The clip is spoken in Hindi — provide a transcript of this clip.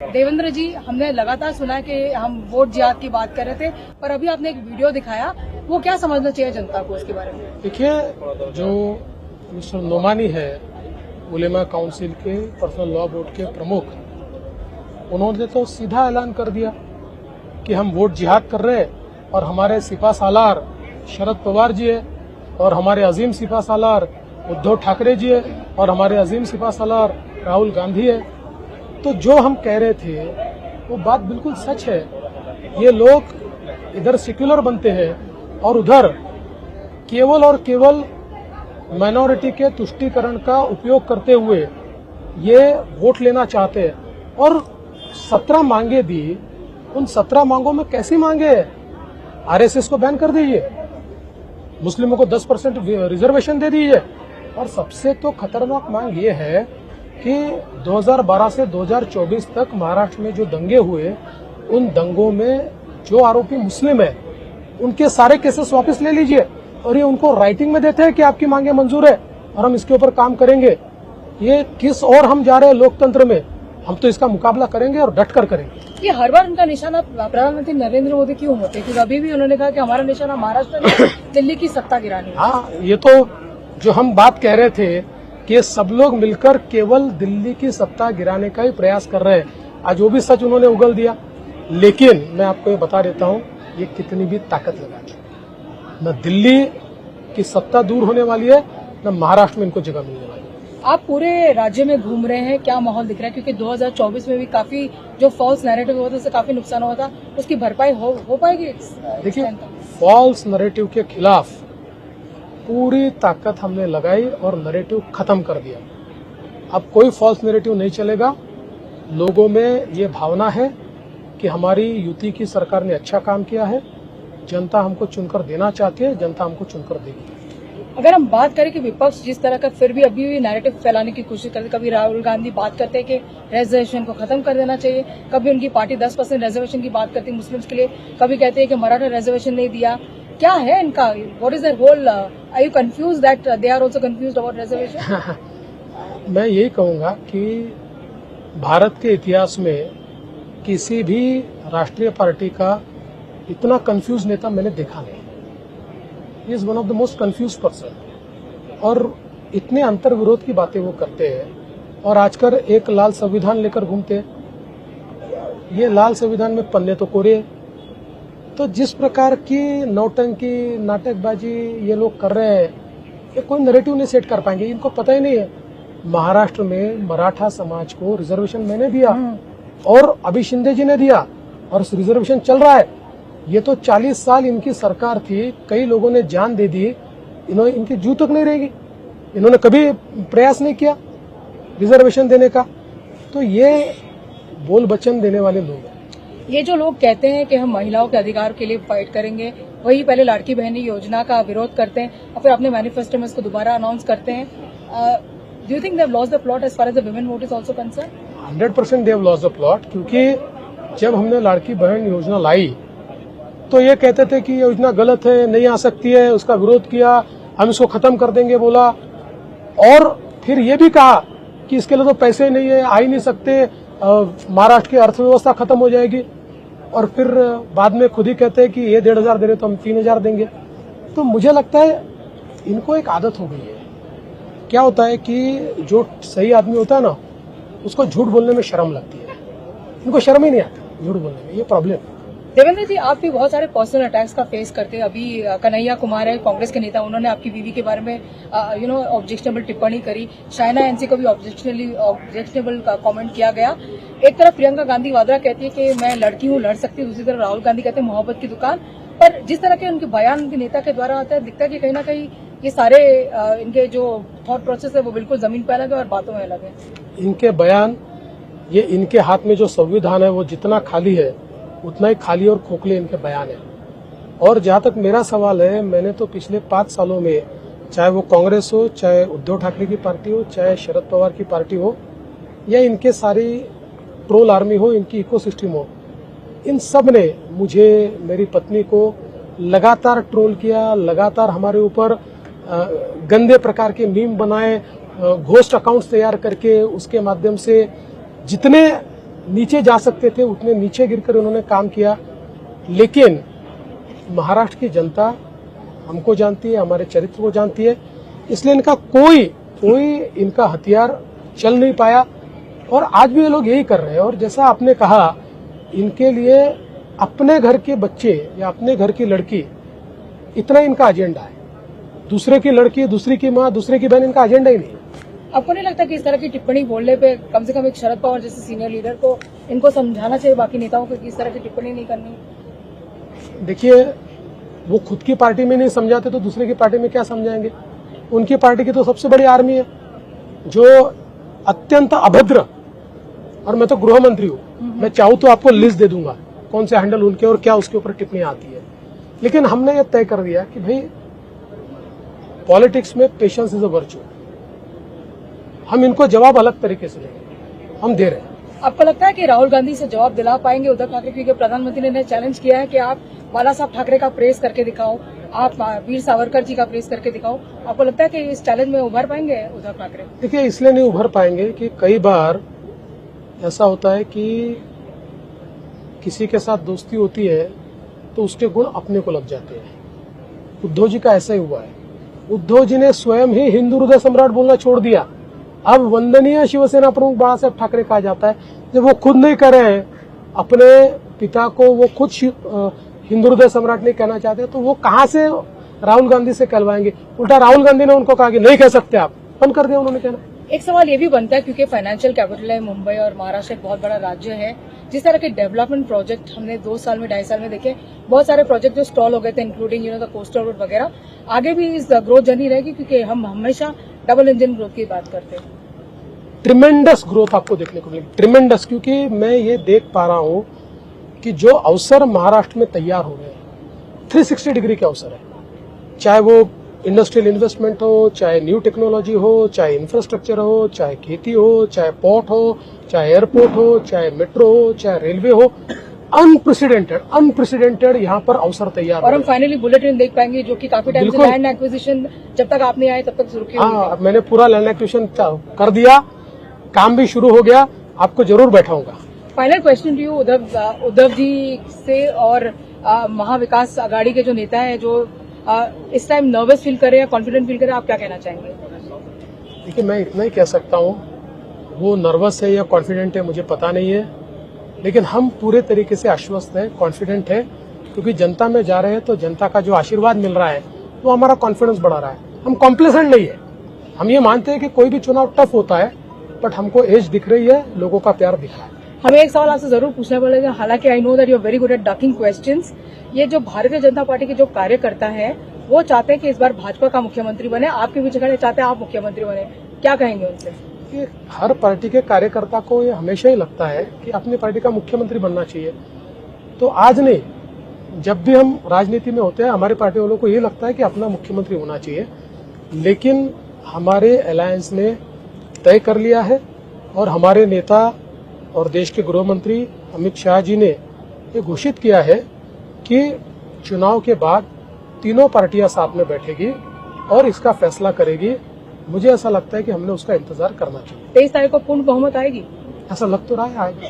देवेंद्र जी, हमने लगातार सुना कि हम वोट जिहाद की बात कर रहे थे, पर अभी आपने एक वीडियो दिखाया, वो क्या समझना चाहिए जनता को इसके बारे में? देखिए, जो मिस्टर नोमानी है, उलेमा काउंसिल के पर्सनल लॉ बोर्ड के प्रमुख, उन्होंने तो सीधा ऐलान कर दिया कि हम वोट जिहाद कर रहे हैं और हमारे सिपा सालार शरद पवार जी है और हमारे अजीम सिपा सालार उद्धव ठाकरे जी है और हमारे अजीम सिपा सालार राहुल गांधी है। तो जो हम कह रहे थे वो बात बिल्कुल सच है। ये लोग इधर सेक्युलर बनते हैं और उधर केवल और केवल माइनॉरिटी के तुष्टीकरण का उपयोग करते हुए ये वोट लेना चाहते हैं। और 17 मांगे दी, उन 17 मांगों में कैसी मांगे है? आरएसएस को बैन कर दीजिए, मुस्लिमों को 10% रिजर्वेशन दे दीजिए, और सबसे तो खतरनाक मांग ये है कि 2012 से 2024 तक महाराष्ट्र में जो दंगे हुए, उन दंगों में जो आरोपी मुस्लिम है उनके सारे केसेस वापस ले लीजिए, और ये उनको राइटिंग में देते हैं कि आपकी मांगे मंजूर है और हम इसके ऊपर काम करेंगे। ये किस और हम जा रहे हैं लोकतंत्र में? हम तो इसका मुकाबला करेंगे और डट कर करेंगे। ये हर बार उनका निशाना प्रधानमंत्री नरेंद्र मोदी क्यों होते हैं? क्योंकि अभी भी उन्होंने कहा कि हमारा निशाना महाराष्ट्र में दिल्ली की सत्ता गिरानी है। हाँ, ये तो जो हम बात कह रहे थे कि सब लोग मिलकर केवल दिल्ली की सत्ता गिराने का ही प्रयास कर रहे हैं, आज वो भी सच उन्होंने उगल दिया। लेकिन मैं आपको ये बता देता हूँ, ये कितनी भी ताकत लगा, न दिल्ली की सत्ता दूर होने वाली है, न महाराष्ट्र में इनको जगह मिलने वाली है। आप पूरे राज्य में घूम रहे हैं, क्या माहौल दिख रहा है? क्योंकि 2024 में भी काफी जो फॉल्स नैरेटिव हुआ था उससे काफी नुकसान हुआ था, उसकी भरपाई हो पाएगी? देखिए, फॉल्स नैरेटिव के खिलाफ पूरी ताकत हमने लगाई और नैरेटिव खत्म कर दिया। अब कोई फॉल्स नैरेटिव नहीं चलेगा। लोगों में ये भावना है कि हमारी यूती की सरकार ने अच्छा काम किया है, जनता हमको चुनकर देना चाहती है, जनता हमको चुनकर देगी। अगर हम बात करें कि विपक्ष जिस तरह का फिर भी अभी भी नैरेटिव फैलाने की कोशिश करते, कभी राहुल गांधी बात करते हैं कि रिजर्वेशन को खत्म कर देना चाहिए, कभी उनकी पार्टी 10% रिजर्वेशन की बात करती है मुस्लिम्स के लिए, कभी कहते हैं कि मराठा रिजर्वेशन नहीं दिया। क्या है इनका? What is their whole? Are you confuse that they are also confused about reservation? मैं यही कहूंगा कि भारत के इतिहास में किसी भी राष्ट्रीय पार्टी का इतना कंफ्यूज नेता मैंने देखा नहीं। He is one of the most confuse person, और इतने अंतर विरोध की बातें वो करते हैं और आजकल एक लाल संविधान लेकर घूमते हैं। ये लाल संविधान में पन्ने तो कोरे। तो जिस प्रकार की नौटंकी, नाटकबाजी ये लोग कर रहे हैं, ये कोई नैरेटिव नहीं सेट कर पाएंगे। इनको पता ही नहीं है महाराष्ट्र में मराठा समाज को रिजर्वेशन मैंने दिया और अभी शिंदे जी ने दिया और रिजर्वेशन चल रहा है। ये तो 40 साल इनकी सरकार थी, कई लोगों ने जान दे दी, इन्होंने इनकी जू तक नहीं रहेगी। इन्होंने कभी प्रयास नहीं किया रिजर्वेशन देने का। तो ये बोल वचन देने वाले लोग हैं। ये जो लोग कहते हैं कि हम महिलाओं के अधिकार के लिए फाइट करेंगे, वही पहले लाड़की बहनी योजना का विरोध करते हैं और फिर अपने मैनिफेस्टो में इसको दोबारा अनाउंस करते हैं। Do you think they have lost the plot as far as the women vote is also concern? 100% they have lost the plot, क्योंकि जब हमने लाड़की बहन योजना लाई तो ये कहते थे कि ये योजना गलत है, नहीं आ सकती है, उसका विरोध किया, हम इसको खत्म कर देंगे बोला, और फिर ये भी कहा कि इसके लिए तो पैसे नहीं है, आ ही नहीं सकते, महाराष्ट्र की अर्थव्यवस्था खत्म हो जाएगी, और फिर बाद में खुद ही कहते हैं कि ये 1,500 दे रहे तो हम 3,000 देंगे। तो मुझे लगता है इनको एक आदत हो गई है। क्या होता है कि जो सही आदमी होता है ना, उसको झूठ बोलने में शर्म लगती है, इनको शर्म ही नहीं आता झूठ बोलने में, ये प्रॉब्लम। देवेंद्र जी, आप भी बहुत सारे पर्सनल अटैक्स का फेस करते हैं। अभी कन्हैया कुमार है, कांग्रेस के नेता, उन्होंने आपकी बीवी के बारे में ऑब्जेक्शनेबल टिप्पणी करी। शाइना एनसी को भी ऑब्जेक्शनेबल कमेंट किया गया। एक तरफ प्रियंका गांधी वाड्रा कहती है कि मैं लड़की हूँ, लड़ सकती हूँ, दूसरी तरफ राहुल गांधी कहते हैं मोहब्बत की दुकान। पर जिस तरह के उनके बयान उनके नेता के द्वारा आता है, दिखता है कि कहीं ना कहीं ये सारे इनके जो थॉट प्रोसेस है वो बिल्कुल जमीन पर अलग है और बातों में अलग है। इनके बयान, ये इनके हाथ में जो संविधान है वो जितना खाली है उतना ही खाली और खोखले इनके बयान है। और जहां तक मेरा सवाल है, मैंने तो पिछले 5 सालों में, चाहे वो कांग्रेस हो, चाहे उद्धव ठाकरे की पार्टी हो, चाहे शरद पवार की पार्टी हो, या इनके सारी ट्रोल आर्मी हो, इनकी इकोसिस्टम हो, इन सब ने मुझे, मेरी पत्नी को लगातार ट्रोल किया, लगातार हमारे ऊपर गंदे प्रकार के मीम बनाए, घोस्ट अकाउंट्स तैयार करके उसके माध्यम से जितने नीचे जा सकते थे उतने नीचे गिरकर उन्होंने काम किया। लेकिन महाराष्ट्र की जनता हमको जानती है, हमारे चरित्र को जानती है, इसलिए इनका कोई इनका हथियार चल नहीं पाया। और आज भी ये लोग यही कर रहे हैं। और जैसा आपने कहा, इनके लिए अपने घर के बच्चे या अपने घर की लड़की, इतना इनका एजेंडा है। दूसरे की लड़की, दूसरी की माँ, दूसरे की बहन, इनका एजेंडा ही नहीं है। आपको नहीं लगता कि इस तरह की टिप्पणी बोलने पे कम से कम एक शरद पवार जैसे सीनियर लीडर को इनको समझाना चाहिए बाकी नेताओं को कि इस तरह की टिप्पणी नहीं करनी? देखिए, वो खुद की पार्टी में नहीं समझाते तो दूसरे की पार्टी में क्या समझाएंगे? उनकी पार्टी की तो सबसे बड़ी आर्मी है जो अत्यंत अभद्र, और मैं तो गृह मंत्री हूँ, मैं चाहूँ तो आपको लिस्ट दे दूंगा कौन से हैंडल उनके और क्या उसके ऊपर टिप्पणियां आती है। लेकिन हमने ये तय कर दिया कि भाई पॉलिटिक्स में पेशेंस इज अ वर्च्यू। हम इनको जवाब अलग तरीके से देंगे, हम दे रहे हैं। आपको लगता है कि राहुल गांधी से जवाब दिला पाएंगे उद्धव ठाकरे? क्योंकि प्रधानमंत्री ने चैलेंज किया है कि आप बाला साहब ठाकरे का प्रेस करके दिखाओ, आप वीर सावरकर जी का प्रेस करके दिखाओ। आपको लगता है कि इस चैलेंज में उभर पाएंगे उद्धव ठाकरे? देखिए, इसलिए नहीं उभर पाएंगे कि कई बार ऐसा होता है कि किसी के साथ दोस्ती होती है तो उसके गुण अपने को लग जाते हैं। उद्धव जी का ऐसा ही हुआ है। उद्धव जी ने स्वयं ही हिंदू हृदय सम्राट बोलना छोड़ दिया। अब वंदनीय शिवसेना प्रमुख बाला साहब ठाकरे कहा जाता है। जब वो खुद नहीं कर रहे हैं, अपने पिता को वो खुद हिंदू हृदय सम्राट नहीं कहना चाहते, तो वो कहां से राहुल गांधी से कहलवाएंगे? उल्टा राहुल गांधी ने उनको कहा कि नहीं कह सकते आप, बंद कर दिया उन्होंने कहना। एक सवाल ये भी बनता है क्योंकि फाइनेंशियल कैपिटल है मुंबई और महाराष्ट्र एक बहुत बड़ा राज्य है। जिस तरह के डेवलपमेंट प्रोजेक्ट हमने 2 साल में 2.5 साल में देखे, बहुत सारे प्रोजेक्ट जो स्टॉल हो गए थे, इंक्लूडिंग द कोस्टल रोड वगैरह, आगे भी इस ग्रोथ जर्नी रहेगी क्योंकि हम हमेशा डबल इंजन ग्रोथ की बात करते हैं। ट्रिमेंडस ग्रोथ आपको देखने को मिलेगी, ट्रिमेंडस, क्योंकि मैं ये देख पा रहा हूं कि जो अवसर महाराष्ट्र में तैयार हो रहे हैं 360 डिग्री के अवसर है। चाहे वो इंडस्ट्रियल इन्वेस्टमेंट हो, चाहे न्यू टेक्नोलॉजी हो, चाहे इंफ्रास्ट्रक्चर हो, चाहे खेती हो, चाहे पोर्ट हो, चाहे एयरपोर्ट हो, चाहे मेट्रो हो, चाहे रेलवे हो, अनप्रेसिडेंटेड यहाँ पर अवसर तैयार और हम फाइनली बुलेट ट्रेन देख पाएंगे जो कि काफी टाइम से लैंड एक्विजिशन जब तक आप नहीं आए तब तक शुरू किया। हाँ, मैंने पूरा लैंड एक्विजिशन कर दिया, काम भी शुरू हो गया, आपको जरूर बैठाऊंगा। Final question to you, Uddhav ji से और महाविकास आघाड़ी के जो नेता है जो इस टाइम नर्वस फील करे या कॉन्फिडेंट फील करे, आप क्या कहना चाहेंगे? देखिए, मैं इतना ही कह सकता हूँ, वो नर्वस है या कॉन्फिडेंट है मुझे पता नहीं है, लेकिन हम पूरे तरीके से आश्वस्त हैं, कॉन्फिडेंट है, क्योंकि जनता में जा रहे हैं तो जनता का जो आशीर्वाद मिल रहा है वो हमारा कॉन्फिडेंस बढ़ा रहा है। हम कॉम्प्लेसेंट नहीं है, हम ये मानते हैं कि कोई भी चुनाव टफ होता है, बट हमको एज दिख रही है, लोगों का प्यार दिख रहा है। हमें एक सवाल आपसे जरूर पूछना पड़ेगा, हालांकि I know that you are very good at ducking questions. ये जो भारतीय जनता पार्टी के जो कार्यकर्ता है वो चाहते हैं कि इस बार भाजपा का मुख्यमंत्री बने, आपके पीछे खड़े चाहते हैं आप मुख्यमंत्री बने, क्या कहेंगे उनसे? कि हर पार्टी के कार्यकर्ता को ये हमेशा ही लगता है कि अपनी पार्टी का मुख्यमंत्री बनना चाहिए। तो आज नहीं, जब भी हम राजनीति में होते हैं हमारी पार्टी वालों को ये लगता है कि अपना मुख्यमंत्री होना चाहिए। लेकिन हमारे अलायंस ने तय कर लिया है और हमारे नेता और देश के गृह मंत्री अमित शाह जी ने ये घोषित किया है कि चुनाव के बाद तीनों पार्टियां साथ में बैठेगी और इसका फैसला करेगी। मुझे ऐसा लगता है कि हमने उसका इंतजार करना चाहिए। 23 तारीख को पूर्ण बहुमत आएगी? ऐसा लग तो रहा है आएगा।